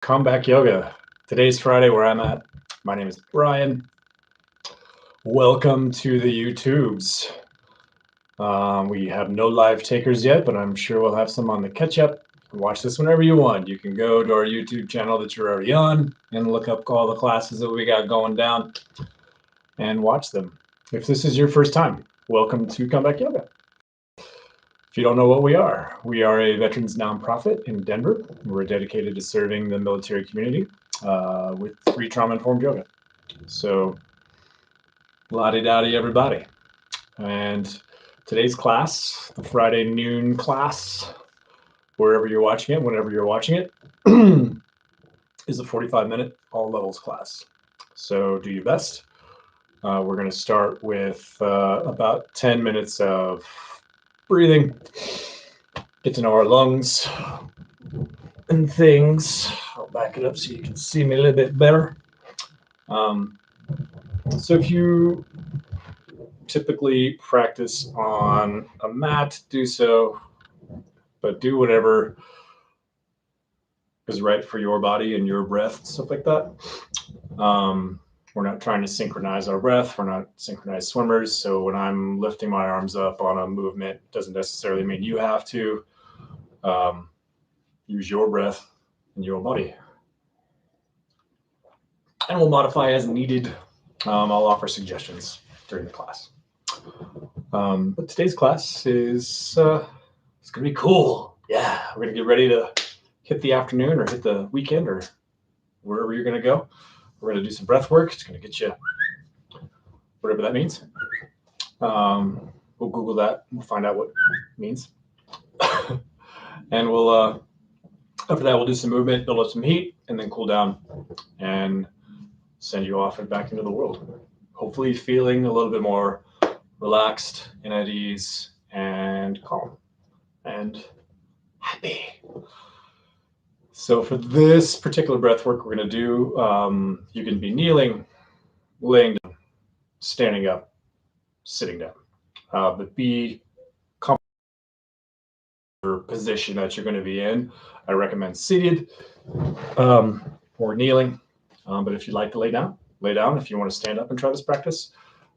Comeback Yoga. Today's Friday where I'm at. My name is Brian. Welcome to the YouTubes. We have no live takers yet, but I'm sure we'll have some on the catch up. Watch this whenever you want. You can go to our YouTube channel that you're already on and look up all the classes that we got going down and watch them. If this is your first time, welcome to Comeback Yoga. If you don't know what we are a veterans nonprofit in Denver. We're dedicated to serving the military community with free trauma-informed yoga. So, la-di-da-di everybody. And today's class, the Friday noon class, wherever you're watching it, whenever you're watching it, is a 45-minute all levels class. So do your best. We're going to start with about 10 minutes of breathing, get to know our lungs and things. I'll back it up so you can see me a little bit better. So if you typically practice on a mat, do so, but do whatever is right for your body and your breath, stuff like that. We're not trying to synchronize our breath. We're not synchronized swimmers. So when I'm lifting my arms up on a movement, doesn't necessarily mean you have to. Use your breath and your body. And we'll modify as needed. I'll offer suggestions during the class. But today's class is it's going to be cool. Yeah, we're going to get ready to hit the afternoon or hit the weekend or wherever you're going to go. We're going to do some breath work. It's going to get you whatever that means. We'll Google that. We'll find out what it means. And we'll after that, we'll do some movement, build up some heat, and then cool down and send you off and back into the world. Hopefully feeling a little bit more relaxed and at ease and calm and happy. So for this particular breath work we're going to do, you can be kneeling, laying down, standing up, sitting down, but be comfortable in the position that you're going to be in. I recommend seated or kneeling, but if you'd like to lay down, lay down. If you want to stand up and try this practice,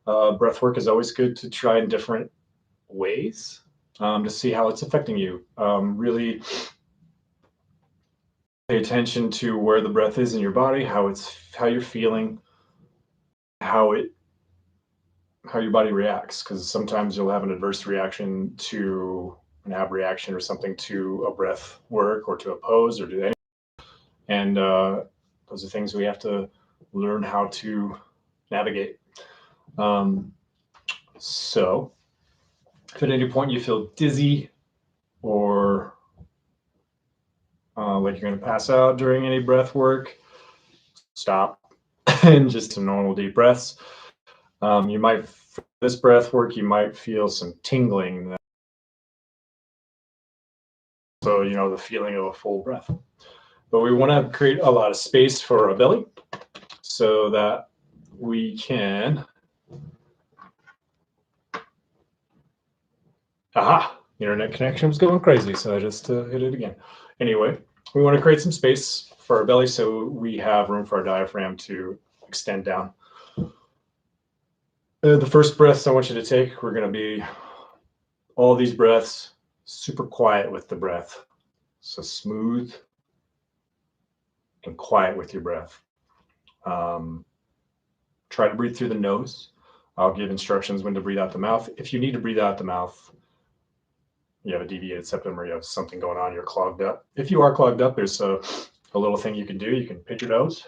breath work is always good to try in different ways to see how it's affecting you. Really pay attention to where the breath is in your body, how you're feeling, how your body reacts, because sometimes you'll have an adverse reaction to an ab reaction or something to a breath work or to a pose or to anything. And those are things we have to learn how to navigate. So if at any point you feel dizzy or like you're going to pass out during any breath work, stop and just some normal deep breaths. You might, for this breath work, you might feel some tingling. So, the feeling of a full breath. But we want to create a lot of space for our belly so that we can. Aha! Internet connection was going crazy, so I just hit it again. Anyway, we want to create some space for our belly so we have room for our diaphragm to extend down. The first breaths I want you to take, we're going to be all these breaths super quiet with the breath. So smooth and quiet with your breath. Try to breathe through the nose. I'll give instructions when to breathe out the mouth. If you need to breathe out the mouth, you have a deviated septum or you have something going on, you're clogged up. If you are clogged up, there's a little thing you can do. You can pinch your nose,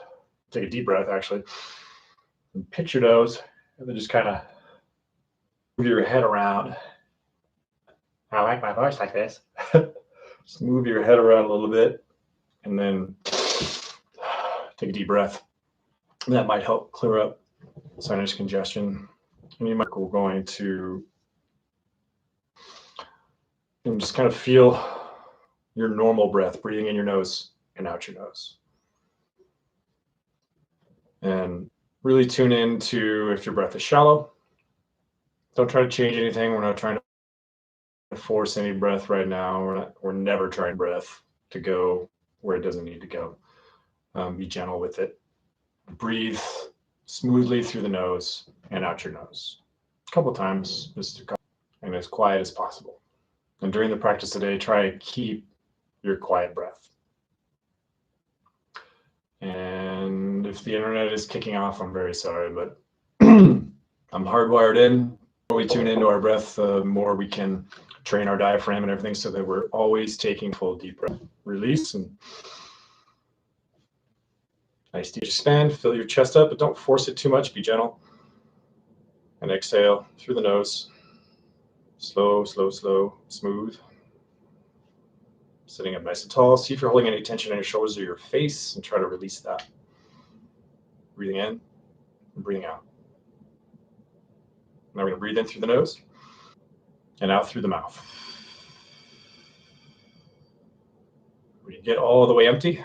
take a deep breath actually, and pinch your nose, and then just kind of move your head around. I like my voice like this. Just move your head around a little bit, and then take a deep breath. And that might help clear up sinus congestion. And you might go going to and just kind of feel your normal breath, breathing in your nose and out your nose. And really tune in to if your breath is shallow. Don't try to change anything. We're not trying to force any breath right now. We're never trying breath to go where it doesn't need to go. Be gentle with it. Breathe smoothly through the nose and out your nose. A couple times, just and as quiet as possible. And during the practice today, try to keep your quiet breath. And if the internet is kicking off, I'm very sorry, but I'm hardwired in. The more we tune into our breath, the more we can train our diaphragm and everything so that we're always taking full deep breath. Release and nice deep expand. Fill your chest up, but don't force it too much. Be gentle. And exhale through the nose. Slow, slow, slow, smooth. Sitting up nice and tall. See if you're holding any tension in your shoulders or your face and try to release that. Breathing in and breathing out. Now we're going to breathe in through the nose and out through the mouth. When you get all the way empty,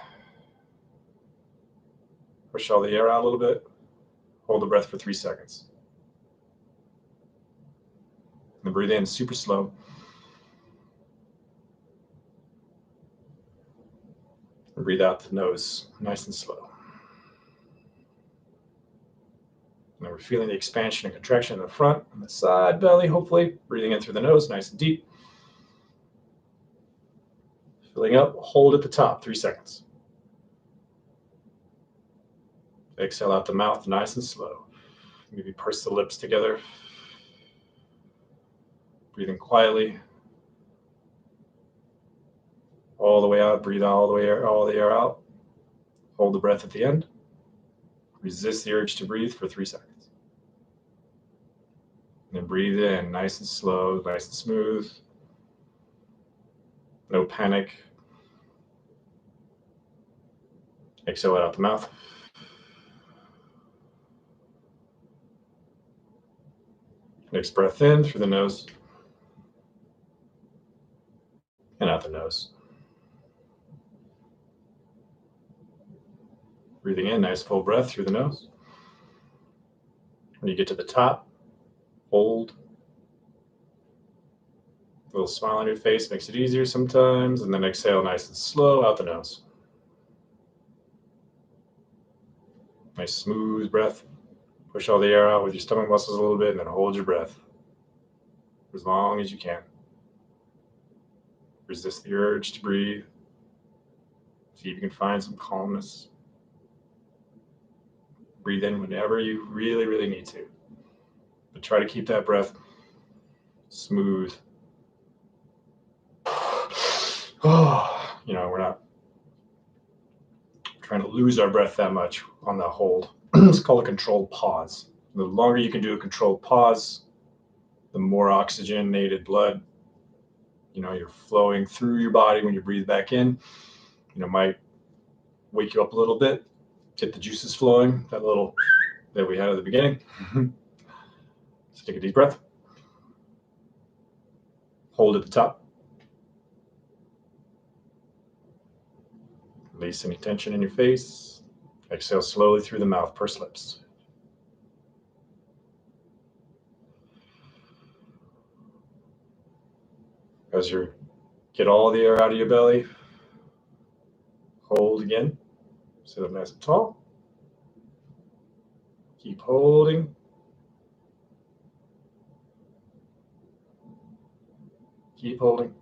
push all the air out a little bit. Hold the breath for 3 seconds. And then breathe in super slow. And breathe out the nose nice and slow. And then we're feeling the expansion and contraction in the front and the side belly, hopefully. Breathing in through the nose, nice and deep. Filling up, hold at the top, 3 seconds. Exhale out the mouth, nice and slow. Maybe purse the lips together. Breathing quietly. All the way out, breathe all the air out. Hold the breath at the end. Resist the urge to breathe for 3 seconds. And then breathe in, nice and slow, nice and smooth. No panic. Exhale out the mouth. Next breath in through the nose and out the nose. Breathing in, nice full breath through the nose. When you get to the top, hold. A little smile on your face makes it easier sometimes. And then exhale nice and slow out the nose. Nice smooth breath. Push all the air out with your stomach muscles a little bit and then hold your breath for as long as you can. Resist the urge to breathe. See if you can find some calmness. Breathe in whenever you really, really need to. But try to keep that breath smooth. We're not trying to lose our breath that much on that hold. It's called a controlled pause. The longer you can do a controlled pause, the more oxygenated blood, you're flowing through your body when you breathe back in. Might wake you up a little bit, get the juices flowing, that little that we had at the beginning. So take a deep breath. Hold at the top. Release any tension in your face. Exhale slowly through the mouth, purse lips. As you get all the air out of your belly, hold again. Sit up nice and tall. Keep holding. Keep holding.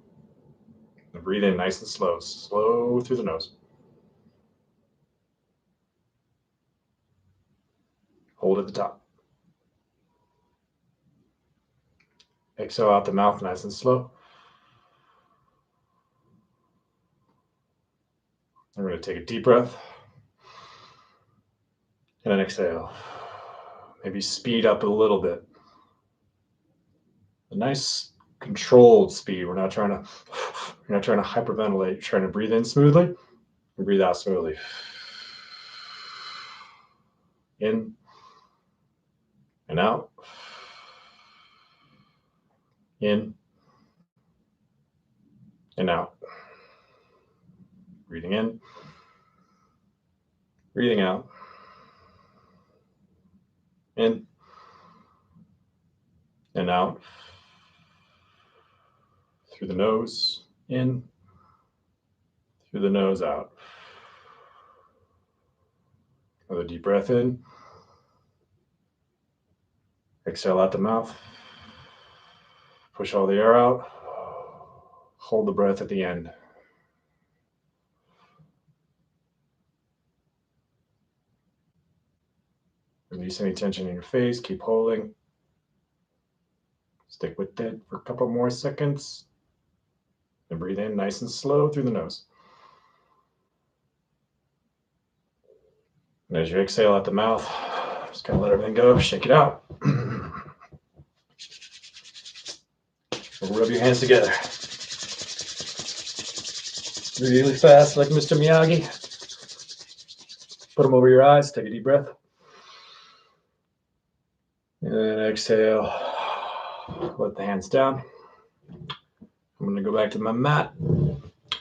And breathe in nice and slow. Slow through the nose. Hold at the top. Exhale out the mouth nice and slow. I'm going to take a deep breath. And then exhale. Maybe speed up a little bit. A nice controlled speed. You're not trying to hyperventilate. You're trying to breathe in smoothly and breathe out smoothly. In and out. In and out. Breathing in. Breathing out. In and out. Through the nose, in. Through the nose, out. Another deep breath in. Exhale out the mouth. Push all the air out. Hold the breath at the end. Release any tension in your face. Keep holding. Stick with it for a couple more seconds. And breathe in nice and slow through the nose. And as you exhale out the mouth, just kind of let everything go. Shake it out. Rub your hands together. Really fast, like Mr. Miyagi. Put them over your eyes. Take a deep breath. And then exhale. Let the hands down. I'm going to go back to my mat.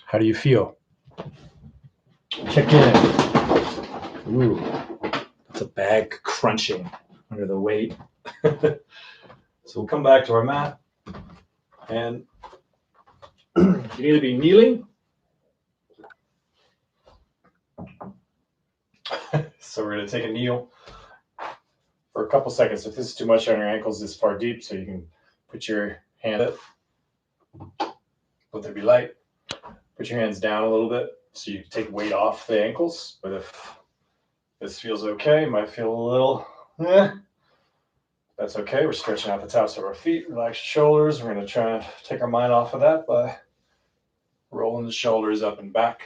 How do you feel? Check in. Ooh, it's a bag crunching under the weight. So we'll come back to our mat. And you can either be kneeling. So we're going to take a kneel for a couple seconds. If this is too much on your ankles, this far deep, so you can put your hand up. Let there be light. Put your hands down a little bit so you take weight off the ankles. But if this feels okay, might feel a little, that's okay. We're stretching out the tops of our feet. Relax your shoulders. We're going to try and take our mind off of that by rolling the shoulders up and back.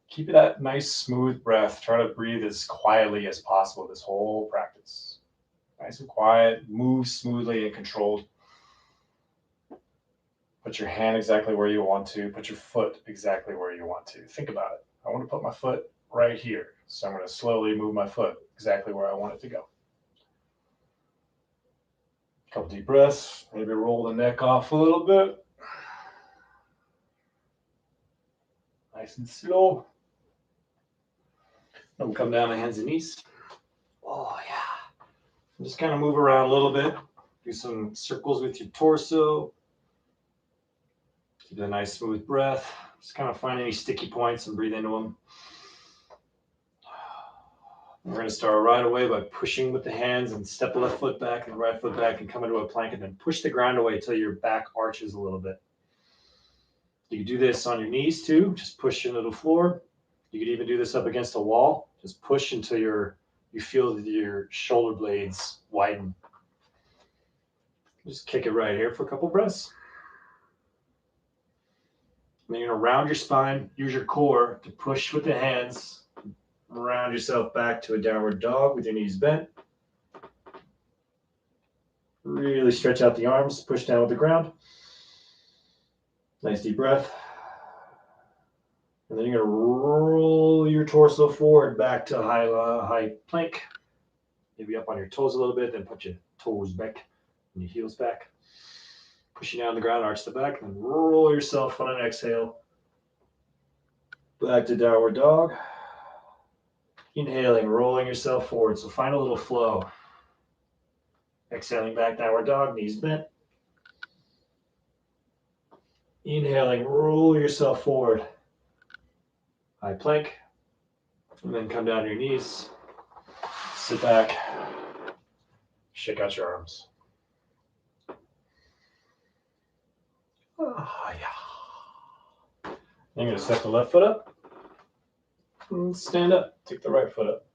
Keep that nice, smooth breath. Try to breathe as quietly as possible this whole practice. Nice and quiet. Move smoothly and controlled. Put your hand exactly where you want to. Put your foot exactly where you want to. Think about it. I want to put my foot right here. So I'm going to slowly move my foot exactly where I want it to go. A couple deep breaths. Maybe roll the neck off a little bit. Nice and slow. Then come down to hands and knees. Oh, yeah. And just kind of move around a little bit. Do some circles with your torso. Keep a nice smooth breath. Just kind of find any sticky points and breathe into them. We're going to start right away by pushing with the hands and step the left foot back and the right foot back and come into a plank and then push the ground away until your back arches a little bit. You can do this on your knees too. Just push into the floor. You could even do this up against a wall. Just push until you feel your shoulder blades widen. Just kick it right here for a couple breaths. And then you're going to round your spine. Use your core to push with the hands. Round yourself back to a downward dog with your knees bent. Really stretch out the arms. Push down with the ground. Nice deep breath. And then you're going to roll your torso forward back to high plank. Maybe up on your toes a little bit, then put your toes back and your heels back. Pushing down the ground, arch the back, and then roll yourself on an exhale. Back to downward dog. Inhaling, rolling yourself forward. So find a little flow. Exhaling back, downward dog, knees bent. Inhaling, roll yourself forward. High plank. And then come down to your knees. Sit back. Shake out your arms. Oh, yeah. Then you're going to step the left foot up. And stand up. Take the right foot up.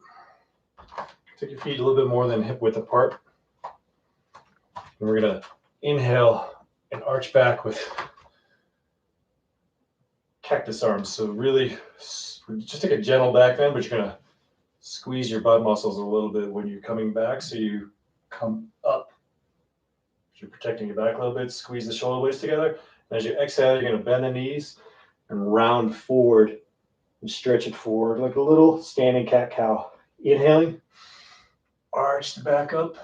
Take your feet a little bit more than hip width apart. And we're going to inhale and arch back with cactus arms. So really just take a gentle back bend, but you're going to squeeze your butt muscles a little bit when you're coming back. So you come up. You're protecting your back a little bit. Squeeze the shoulder blades together. And as you exhale, you're going to bend the knees and round forward and stretch it forward like a little standing cat-cow. Inhaling, arch the back up.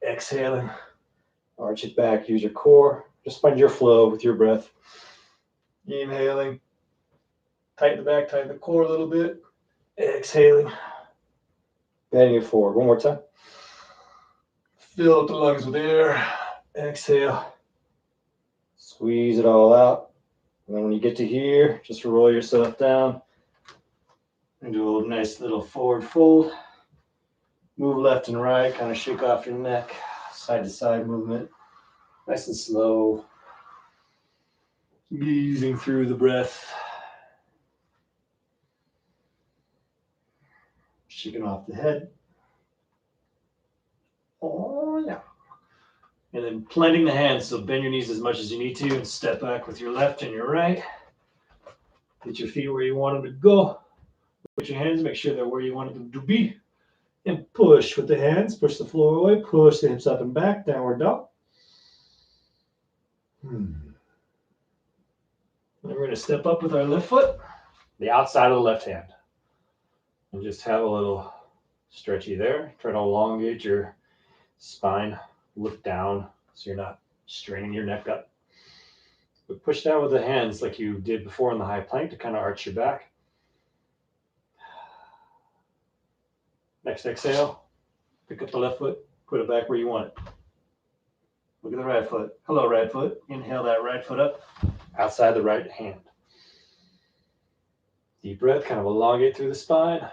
Exhaling, arch it back. Use your core. Just find your flow with your breath. Inhaling, tighten the back, tighten the core a little bit. Exhaling, bending it forward. One more time. Fill up the lungs with air. Exhale. Squeeze it all out. And then when you get to here, just roll yourself down. And do a nice little forward fold. Move left and right, kind of shake off your neck, side to side movement. Nice and slow. Easing through the breath. Shaking off the head. Oh, yeah. And then planting the hands, so bend your knees as much as you need to and step back with your left and your right. Get your feet where you want them to go. Put your hands, make sure they're where you want them to be. And push with the hands, push the floor away, push the hips up and back, downward dog. And we're going to step up with our left foot, the outside of the left hand. And just have a little stretchy there. Try to elongate your spine. Look down so you're not straining your neck up. But push down with the hands like you did before in the high plank to kind of arch your back. Next exhale, pick up the left foot, put it back where you want it. Look at the right foot. Hello, right foot. Inhale that right foot up, outside the right hand. Deep breath, kind of elongate through the spine.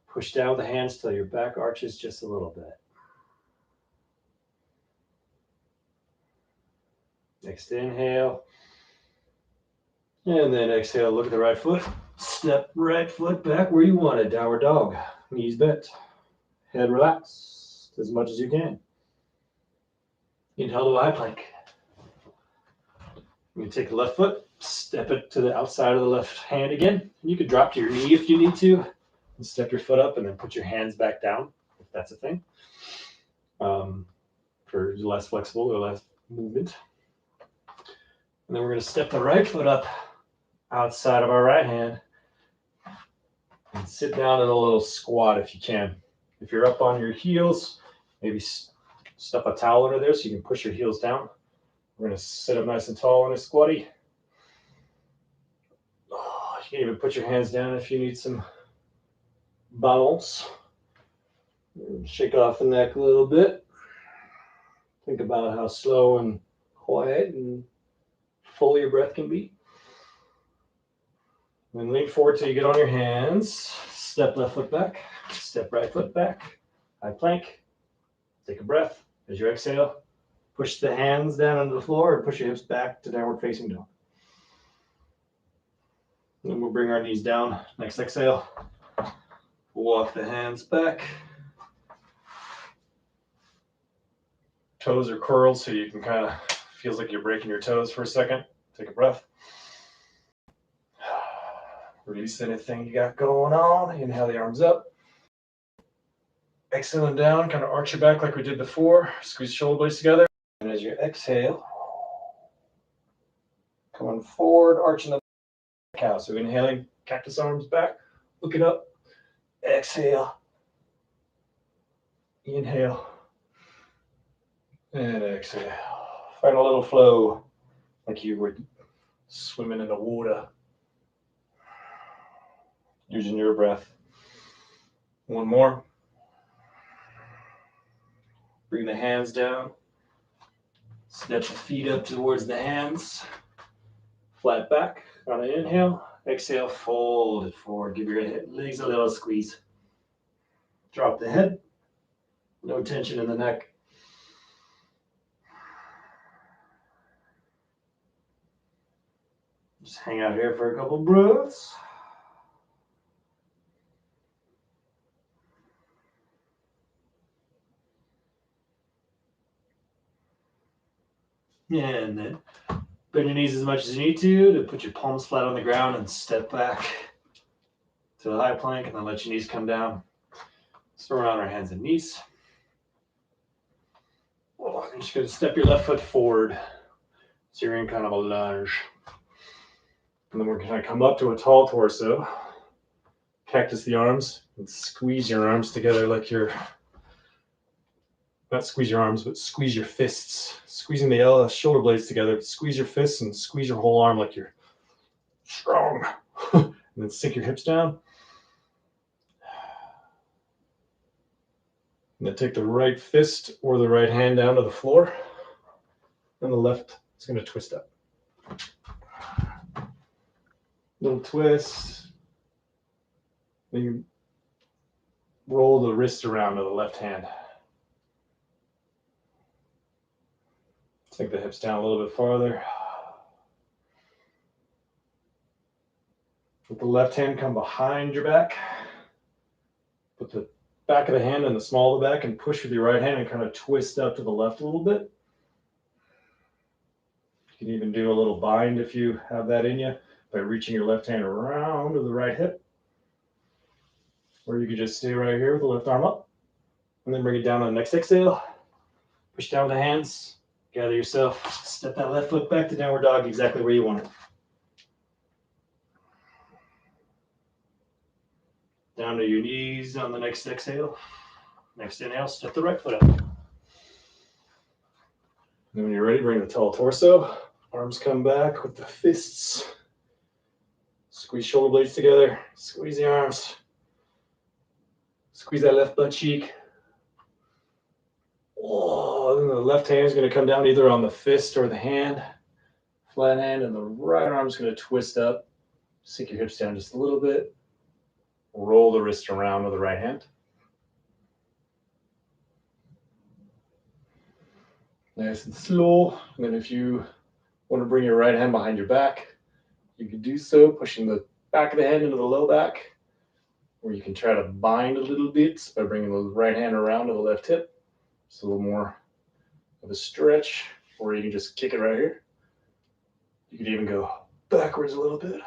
Push down with the hands till your back arches just a little bit. Next inhale. And then exhale, look at the right foot. Step right foot back where you want it. Downward dog. Knees bent. Head relaxed as much as you can. Inhale to high plank. You can take the left foot, step it to the outside of the left hand again. You could drop to your knee if you need to. And step your foot up and then put your hands back down, if that's a thing. For less flexible or less movement. And then we're going to step the right foot up outside of our right hand and sit down in a little squat if you can. If you're up on your heels, maybe stuff a towel under there so you can push your heels down. We're going to sit up nice and tall in a squatty. Oh, you can even put your hands down if you need some balance. Shake off the neck a little bit. Think about how slow and quiet and full your breath can be. And lean forward till you get on your hands. Step left foot back. Step right foot back. High plank. Take a breath. As you exhale, push the hands down onto the floor and push your hips back to downward facing dog. Then we'll bring our knees down. Next exhale. Walk the hands back. Toes are curled so you can kind of, feels like you're breaking your toes for a second. Take a breath. Release anything you got going on. Inhale the arms up. Exhale them down, kind of arch your back like we did before. Squeeze shoulder blades together. And as you exhale, coming forward, arching the cow. So inhaling, cactus arms back, looking up. Exhale. Inhale. And exhale. Find a little flow like you were swimming in the water. Using your breath. One more. Bring the hands down. Step the feet up towards the hands. Flat back on an inhale. Exhale, fold it forward. Give your legs a little squeeze. Drop the head. No tension in the neck. Just hang out here for a couple breaths. And then bend your knees as much as you need to put your palms flat on the ground and step back to the high plank and then let your knees come down. So we're on our hands and knees. Oh, I'm just going to step your left foot forward. So you're in kind of a lunge. And then we're going to come up to a tall torso. Cactus the arms and squeeze your arms together like you're, not squeeze your arms, but squeeze your fists. Squeezing the shoulder blades together. Squeeze your fists and squeeze your whole arm like you're strong. And then sink your hips down. And then take the right fist or the right hand down to the floor. And the left is going to twist up. Little twist. Then you roll the wrist around to the left hand. Sink the hips down a little bit farther. Let the left hand come behind your back. Put the back of the hand in the small of the back and push with your right hand and kind of twist up to the left a little bit. You can even do a little bind if you have that in you by reaching your left hand around to the right hip. Or you could just stay right here with the left arm up and then bring it down on the next exhale. Push down with the hands, gather yourself, step that left foot back to downward dog exactly where you want it. Down to your knees on the next exhale. Next inhale, step the right foot up. And then when you're ready, bring the tall torso. Arms come back with the fists. Squeeze shoulder blades together. Squeeze the arms. Squeeze that left butt cheek. Oh, then the left hand is going to come down either on the fist or the hand. Flat hand, and the right arm is going to twist up. Sink your hips down just a little bit. Roll the wrist around with the right hand. Nice and slow. And then if you want to bring your right hand behind your back, you can do so, pushing the back of the head into the low back, or you can try to bind a little bit by bringing the right hand around to the left hip. It's a little more of a stretch, or you can just kick it right here. You could even go backwards a little bit.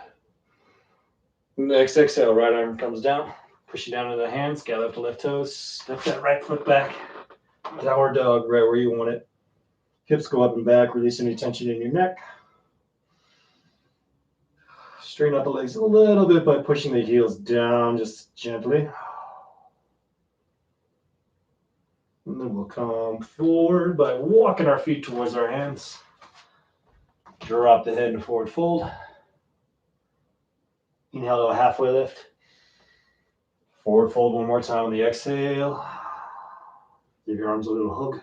Next exhale, right arm comes down. Push it down into the hands, gather up the left toes, step that right foot back. Downward dog, right where you want it. Hips go up and back, release any tension in your neck. Straighten out the legs a little bit by pushing the heels down just gently. And then we'll come forward by walking our feet towards our hands. Drop the head into forward fold. Inhale to a halfway lift. Forward fold one more time on the exhale. Give your arms a little hug.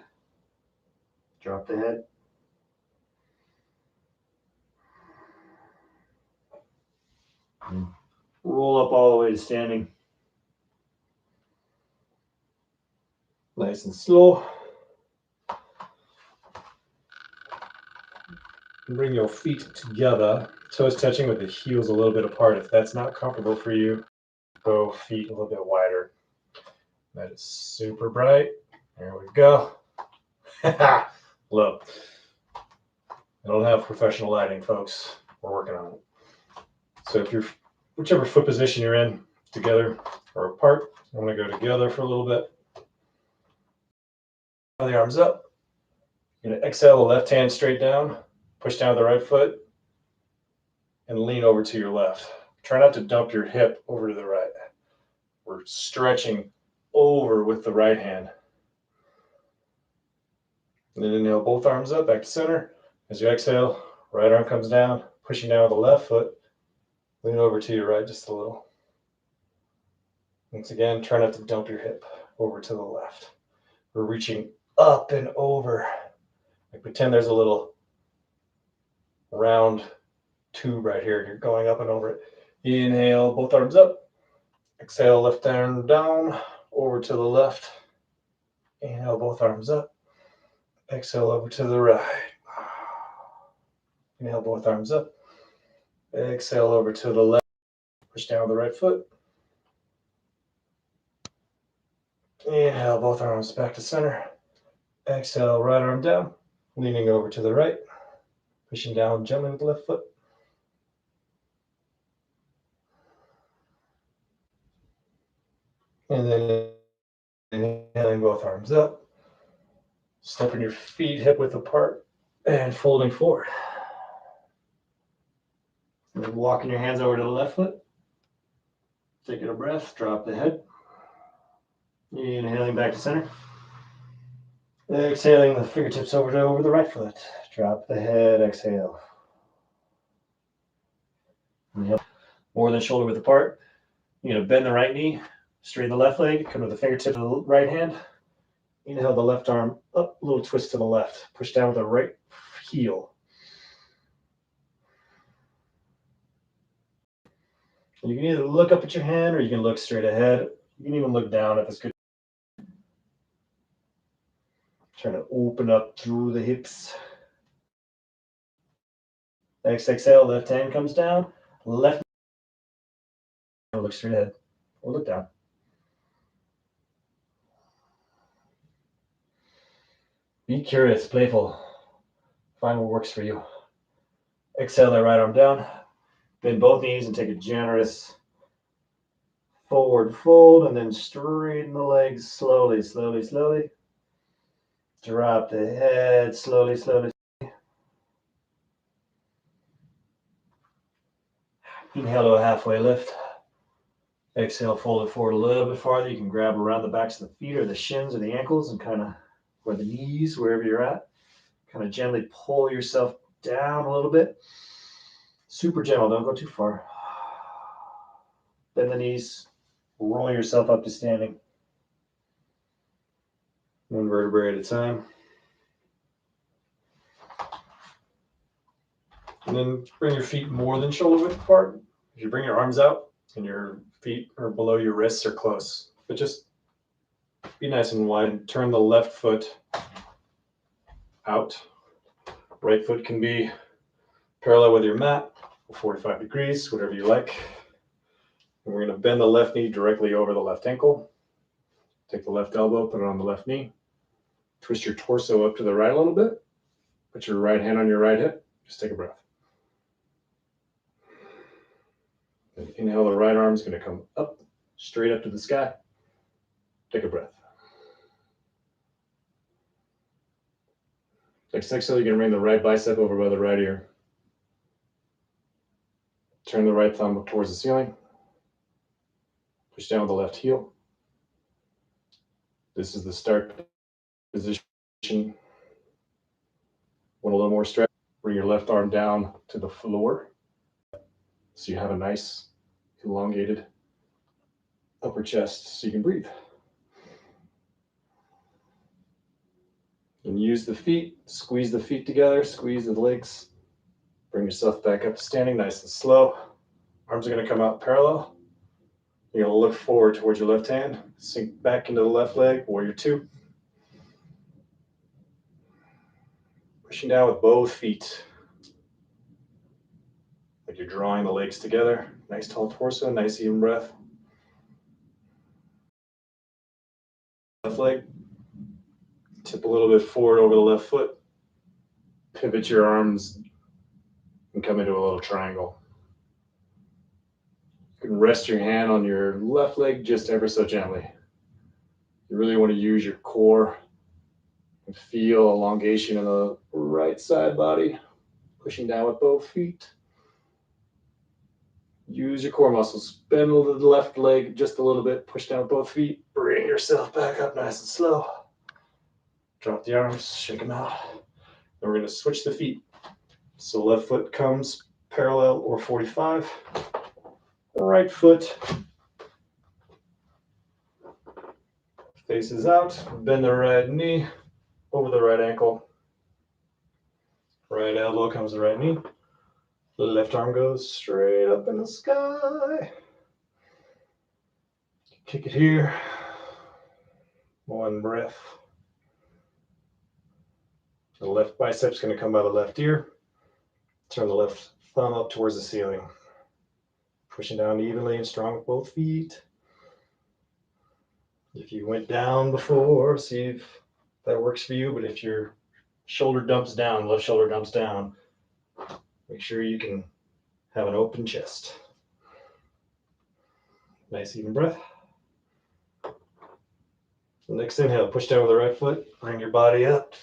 Drop the head. And roll up all the way to standing. Nice and slow. And bring your feet together, toes touching with the heels a little bit apart. If that's not comfortable for you, go feet a little bit wider. That is super bright. There we go. Look, I don't have professional lighting, folks. We're working on it. So if you're, whichever foot position you're in, together or apart, I'm going to go together for a little bit. The arms up. You're going to exhale the left hand straight down. Push down with the right foot and lean over to your left. Try not to dump your hip over to the right. We're stretching over with the right hand. And then inhale both arms up, back to center. As you exhale, right arm comes down, pushing down with the left foot. Lean over to your right just a little. Once again, try not to dump your hip over to the left. We're reaching up and over. Like pretend there's a little round tube right here. You're going up and over it. Inhale, both arms up. Exhale, left arm down, over to the left. Inhale, both arms up. Exhale, over to the right. Inhale, both arms up. Exhale, over to the left. Push down with the right foot. Inhale, both arms back to center. Exhale, right arm down, leaning over to the right. Pushing down gently with the left foot. And then inhaling both arms up. Stepping your feet hip width apart and folding forward. And then walking your hands over to the left foot. Taking a breath, drop the head. Inhaling back to center. Exhaling the fingertips over the right foot. Drop the head, exhale. Inhale. More than shoulder width apart. You're going to bend the right knee, straighten the left leg, come to the fingertip of the right hand. Inhale the left arm up, a little twist to the left. Push down with the right heel. You can either look up at your hand or you can look straight ahead. You can even look down if it's good. Trying to open up through the hips. Next exhale, left hand comes down, left hand look straight ahead or look down. Be curious, playful. Find what works for you. Exhale that right arm down. Bend both knees and take a generous forward fold, and then straighten the legs slowly, slowly, slowly. Drop the head slowly, slowly. Inhale to a halfway lift. Exhale, fold it forward a little bit farther. You can grab around the backs of the feet or the shins or the ankles and kind of, or the knees, wherever you're at. Kind of gently pull yourself down a little bit. Super gentle, don't go too far. Bend the knees, roll yourself up to standing. One vertebrae at a time. And then bring your feet more than shoulder width apart. If you bring your arms out and your feet are below your wrists or close, but just be nice and wide and turn the left foot out. Right foot can be parallel with your mat, 45 degrees, whatever you like. And we're going to bend the left knee directly over the left ankle. Take the left elbow, put it on the left knee. Twist your torso up to the right a little bit. Put your right hand on your right hip. Just take a breath. And inhale, the right arm is going to come up, straight up to the sky. Take a breath. Next exhale, you're going to bring the right bicep over by the right ear. Turn the right thumb up towards the ceiling. Push down with the left heel. This is the start position. Want a little more stretch? Bring your left arm down to the floor. So you have a nice elongated upper chest so you can breathe. And use the feet, squeeze the feet together, squeeze the legs. Bring yourself back up to standing nice and slow. Arms are going to come out parallel. You're going to look forward towards your left hand. Sink back into the left leg, warrior two. Pushing down with both feet. Like you're drawing the legs together. Nice tall torso, nice even breath. Left leg. Tip a little bit forward over the left foot. Pivot your arms and come into a little triangle. You can rest your hand on your left leg just ever so gently. You really want to use your core and feel elongation in the right side body. Pushing down with both feet. Use your core muscles. Bend the left leg just a little bit. Push down with both feet. Bring yourself back up nice and slow. Drop the arms, shake them out. Then we're going to switch the feet. So left foot comes parallel or 45. Right foot faces out. Bend the right knee over the right ankle. Right elbow comes the right knee. The left arm goes straight up in the sky. Kick it here. One breath. The left bicep's going to come by the left ear. Turn the left thumb up towards the ceiling. Pushing down evenly and strong with both feet. If you went down before, see if that works for you. But if your shoulder dumps down, left shoulder dumps down, make sure you can have an open chest. Nice even breath. Next inhale, push down with the right foot. Bring your body up.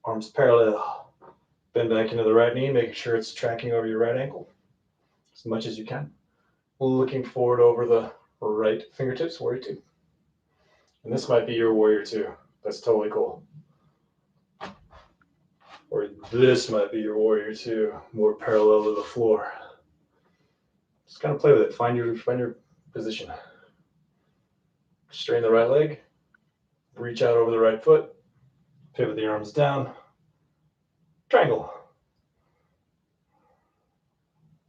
Arms parallel. Bend back into the right knee, making sure it's tracking over your right ankle as much as you can. Looking forward over the right fingertips, warrior two. And this might be your warrior two. That's totally cool. Or this might be your warrior two, more parallel to the floor. Just kind of play with it. Find your position. Straighten the right leg. Reach out over the right foot. Pivot the arms down. Triangle.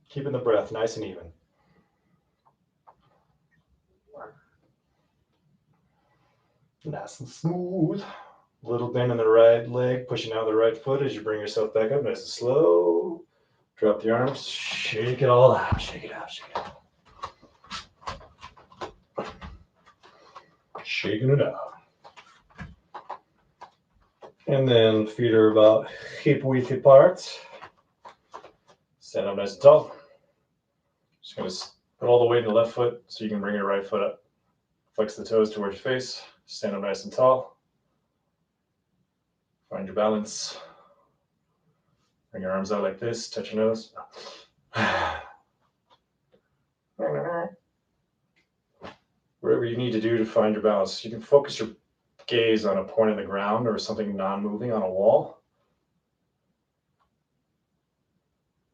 Keeping the breath nice and even. Nice and smooth. A little bend in the right leg, pushing out the right foot as you bring yourself back up, nice and slow. Drop the arms, shake it all out, shake it out, shake it out. Shaking it out. And then feet are about hip width apart. Stand up nice and tall. Just gonna put all the weight in the left foot so you can bring your right foot up. Flex the toes towards your face. Stand up nice and tall. Find your balance. Bring your arms out like this. Touch your nose. Whatever you need to do to find your balance. You can focus your gaze on a point in the ground or something non-moving on a wall.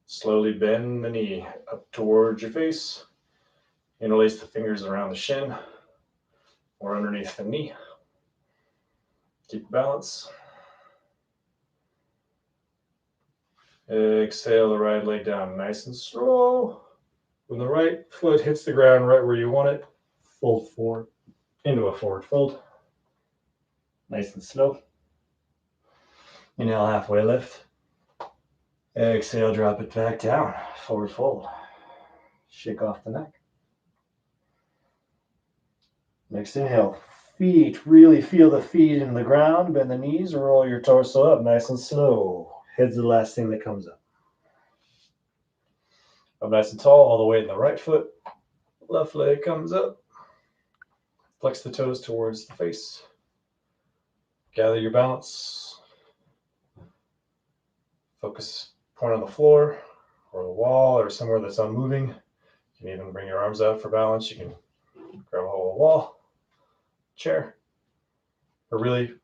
Slowly bend the knee up towards your face. Interlace the fingers around the shin or underneath the knee. Keep balance. Exhale the right leg down nice and slow. When the right foot hits the ground right where you want it, fold forward into a forward fold. Nice and slow. Inhale, halfway lift. Exhale, drop it back down. Forward fold. Shake off the neck. Next inhale. Feet, really feel the feet in the ground. Bend the knees, roll your torso up nice and slow. Head's the last thing that comes up. Up nice and tall, all the way in the right foot. Left leg comes up. Flex the toes towards the face. Gather your balance. Focus point on the floor or the wall or somewhere that's unmoving. You can even bring your arms out for balance. You can grab a hold of the wall, chair, or really,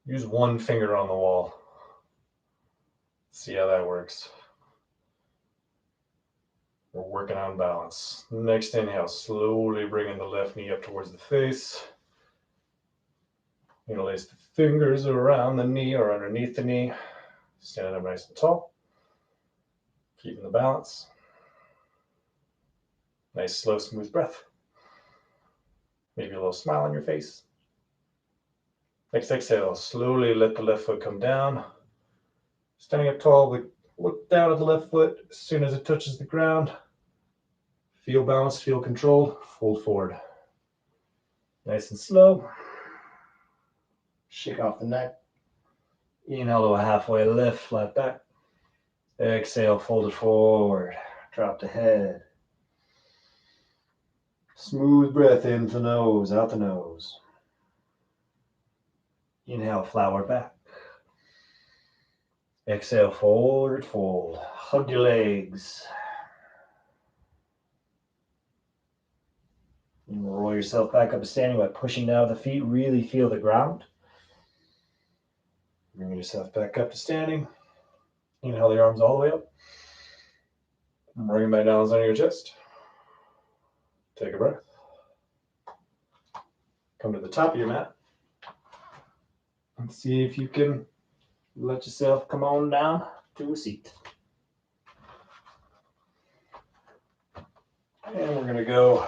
use one finger on the wall. See how that works. We're working on balance. Next inhale, slowly bringing the left knee up towards the face. Interlace the fingers around the knee or underneath the knee. Standing up nice and tall. Keeping the balance. Nice, slow, smooth breath. Maybe a little smile on your face. Next exhale, slowly let the left foot come down. Standing up tall, look down at the left foot as soon as it touches the ground. Feel balanced, feel controlled, fold forward. Nice and slow. Shake off the neck. Inhale to a halfway lift, flat back. Exhale, fold it forward. Drop the head. Smooth breath in the nose, out the nose. Inhale, flower back. Exhale, forward fold. Hug your legs. And roll yourself back up to standing by pushing down the feet. Really feel the ground. Bring yourself back up to standing. Inhale the arms all the way up. Bring them back down on your chest. Take a breath. Come to the top of your mat. And see if you can let yourself come on down to a seat. And we're going to go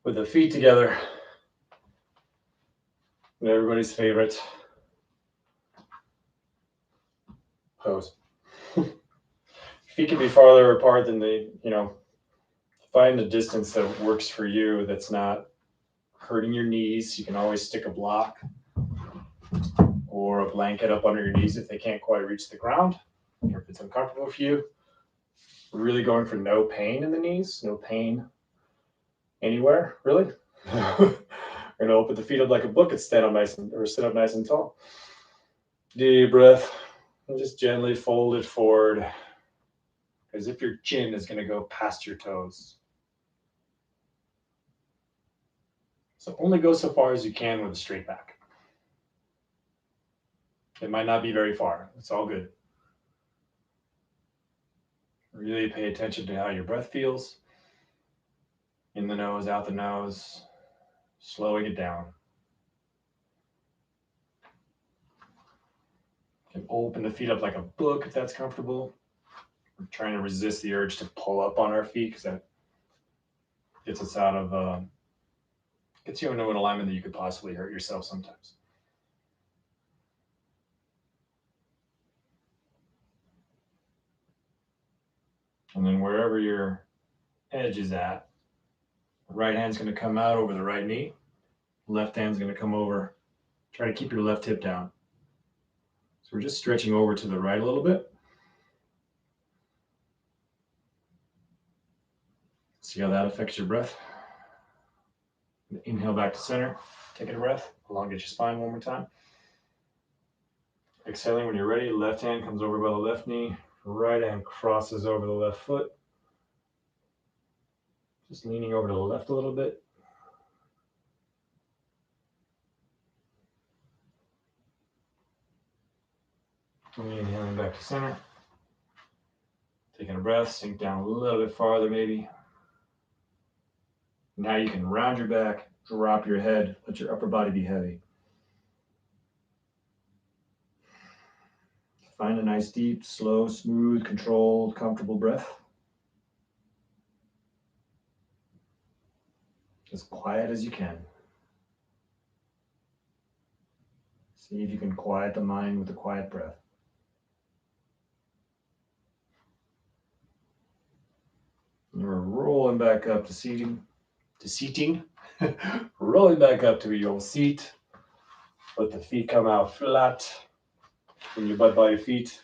with the feet together. And everybody's favorite pose. Feet can be farther apart than find a distance that works for you that's not hurting your knees. You can always stick a block or a blanket up under your knees if they can't quite reach the ground, or if it's uncomfortable for you. We're really going for no pain in the knees, no pain anywhere, really. We're gonna open the feet up like a book and sit up nice and tall. Deep breath, and just gently fold it forward, as if your chin is gonna go past your toes. So only go so far as you can with a straight back. It might not be very far. It's all good. Really pay attention to how your breath feels. In the nose, out the nose, slowing it down. You can open the feet up like a book if that's comfortable. We're trying to resist the urge to pull up on our feet because that gets us out of Gets you into an alignment that you could possibly hurt yourself sometimes. And then wherever your edge is at, the right hand's going to come out over the right knee. Left hand's going to come over. Try to keep your left hip down. So we're just stretching over to the right a little bit. See how that affects your breath. Inhale back to center. Taking a breath. Elongate your spine one more time. Exhaling when you're ready. Left hand comes over by the left knee. Right hand crosses over the left foot. Just leaning over to the left a little bit. Inhaling back to center. Taking a breath, sink down a little bit farther maybe. Now you can round your back, drop your head, let your upper body be heavy. Find a nice, deep, slow, smooth, controlled, comfortable breath. As quiet as you can. See if you can quiet the mind with a quiet breath. And we're rolling back up to seating. Rolling back up to your seat. Let the feet come out flat. Bring your butt by your feet.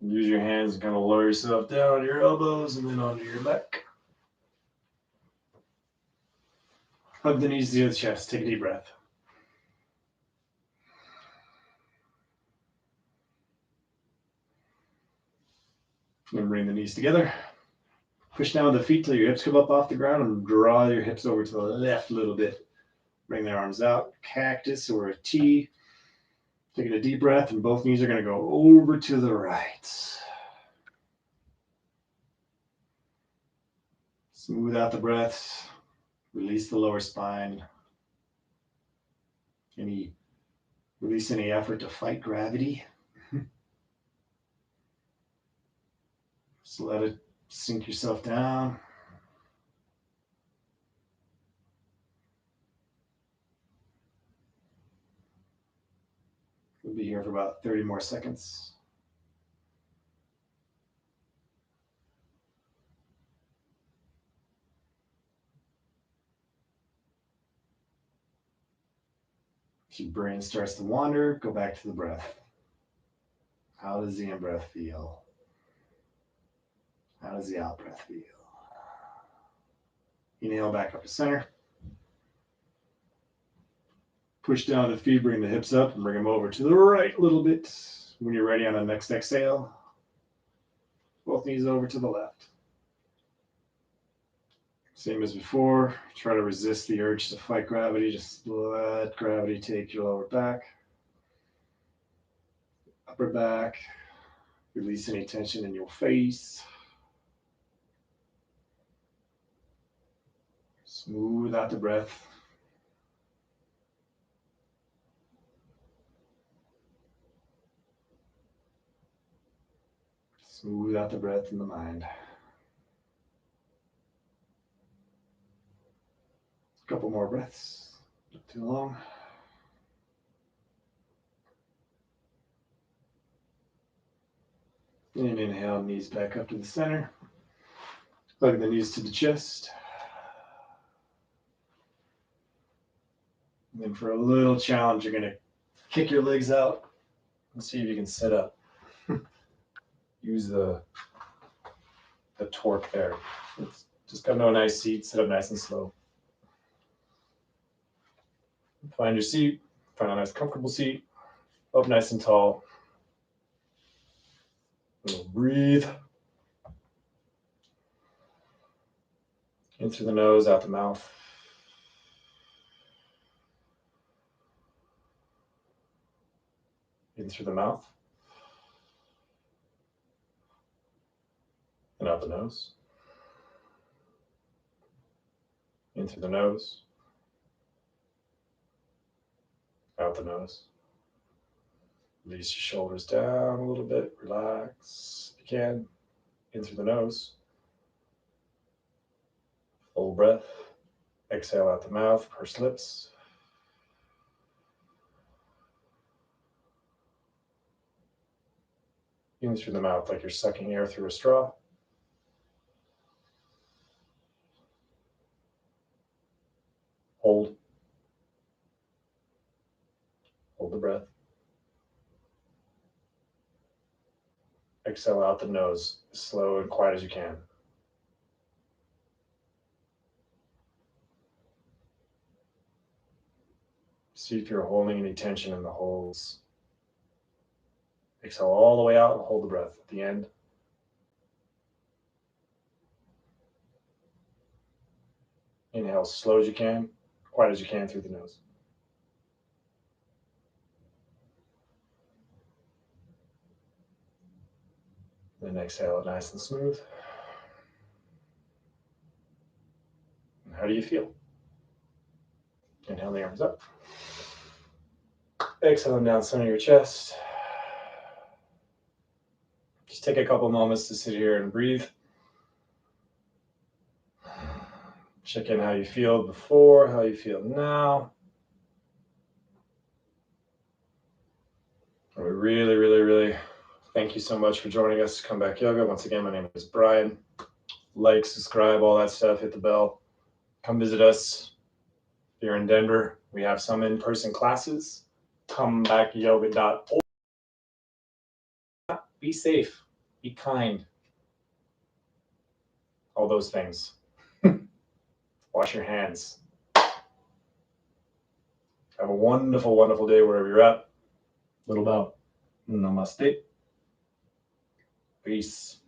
Use your hands to kind of lower yourself down to your elbows and then onto your back. Hug the knees to the chest. Take a deep breath. And bring the knees together. Push down with the feet till your hips come up off the ground and draw your hips over to the left a little bit. Bring the arms out, cactus or a T. Taking a deep breath, and both knees are going to go over to the right. Smooth out the breath. Release the lower spine. Release any effort to fight gravity. Just let it sink yourself down. We'll be here for about 30 more seconds. If your brain starts to wander, go back to the breath. How does the in-breath feel? How does the out-breath feel? Inhale back up to center. Push down the feet, bring the hips up, and bring them over to the right a little bit. When you're ready on the next exhale, both knees over to the left. Same as before, try to resist the urge to fight gravity. Just let gravity take your lower back, upper back. Release any tension in your face. Smooth out the breath. Smooth out the breath in the mind. A couple more breaths, not too long. And inhale, knees back up to the center. Hug the knees to the chest. And then for a little challenge, you're going to kick your legs out and see if you can sit up. Use the torque there. Just come to a nice seat, sit up nice and slow. Find your seat, find a nice comfortable seat, up nice and tall. And breathe. In through the nose, out the mouth. In through the mouth. And out the nose. In through the nose. Out the nose. Release your shoulders down a little bit. Relax if you can. In through the nose. Full breath. Exhale out the mouth, pursed lips. In through the mouth like you're sucking air through a straw. Hold. Hold the breath. Exhale out the nose, as slow and quiet as you can. See if you're holding any tension in the holds. Exhale all the way out and hold the breath at the end. Inhale as slow as you can, quiet as you can through the nose. Then exhale it nice and smooth. And how do you feel? Inhale the arms up. Exhale them down center of your chest. Just take a couple moments to sit here and breathe. Check in how you feel before, how you feel now. We really thank you so much for joining us. Comeback Yoga. Once again, my name is Brian. Like, subscribe, all that stuff. Hit the bell. Come visit us. If you're in Denver, we have some in-person classes. Comebackyoga.org. Be safe. Be kind. All those things. Wash your hands. Have a wonderful day wherever you're at. Little bow. Namaste. Peace.